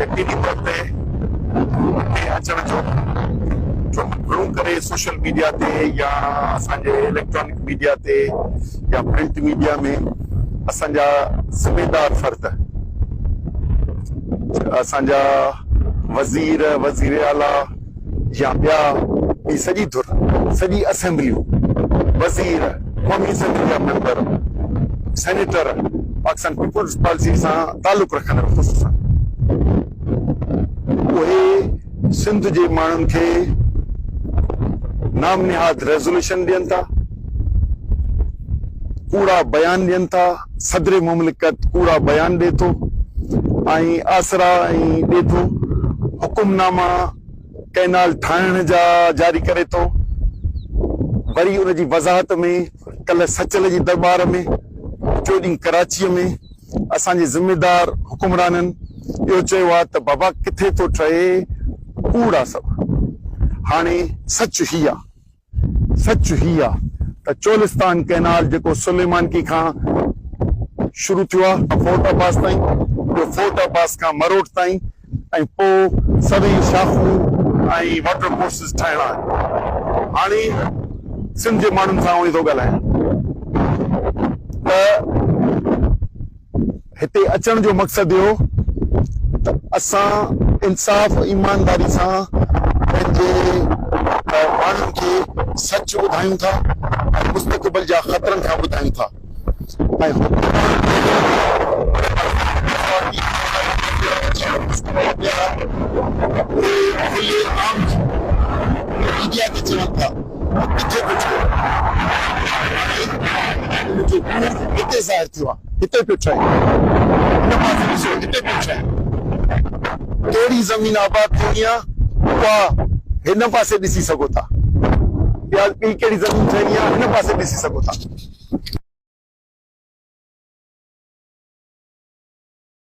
यकीनी तौर ते अचण जो घणो करे सोशल मीडिया ते या असांजे इलेक्ट्रॉनिक मीडिया ते या प्रिंट मीडिया में असांजा ज़िम्मेदार फर्द असांजा वज़ीर वज़ीर आला या ॿिया ॿी सॼी धुर सॼी असेंबलियूं वज़ीर क़ौमी असेंबली जा मेंबर सेनेटर पाकिस्तान पीपुल्स पार्टी सां तालुक़ रखंदड़ ख़ुसूसन उहे सिंध जे माण्हुनि खे नाम निहाद रेज़ोल्यूशन ॾियनि था, कूड़ा बयान ॾियनि था। सदर मुमलिकत कूड़ा बयान ॾिए थो ऐं आसरा ऐं ॾिए थो, हुकुमनामा कैनाल ठाहिण जा जारी करे थो। वरी उनजी वज़ाहत में कल्ह सचल जी दरबार में चोॾीं कराचीअ में असांजे ज़िम्मेदार हुकुमराननि इहो चयो आहे त बाबा किथे थो ठहे कूड़ा सभु। हाणे सच ही आहे त चोलिस्तान कैनाल जेको सुलेमान की खां शुरू थियो आहे फोर्ट अब्बास ताईं, फोर्ट अब्बास खां मरोट ताईं ऐं पोइ सभई शाखूं ऐं वाटर कोर्सिस ठाहिणा आहिनि। हाणे सिंध जे माण्हुनि सां उहे थो ॻाल्हायां त हिते अचण जो मक़सदु इहो त असां इंसाफ़ ईमानदारी सां पंहिंजे माण्हुनि खे सच ॿुधायूं था ऐं मुस्तक़बिल जा ख़तरनि खां ॿुधायूं था ऐं मीडिया खे चवनि था किथे पियो ठहे, हिते ज़ाहिर थियो आहे, हिते पियो ठहे, हिन पासे ॾिसो हिते पियो ठहे। कहिड़ी ज़मीन आबाद थींदी आहे उहा हिन पासे ॾिसी सघो था, या ॿी कहिड़ी ज़मीन ठहणी आहे हिन पासे ॾिसी सघो था।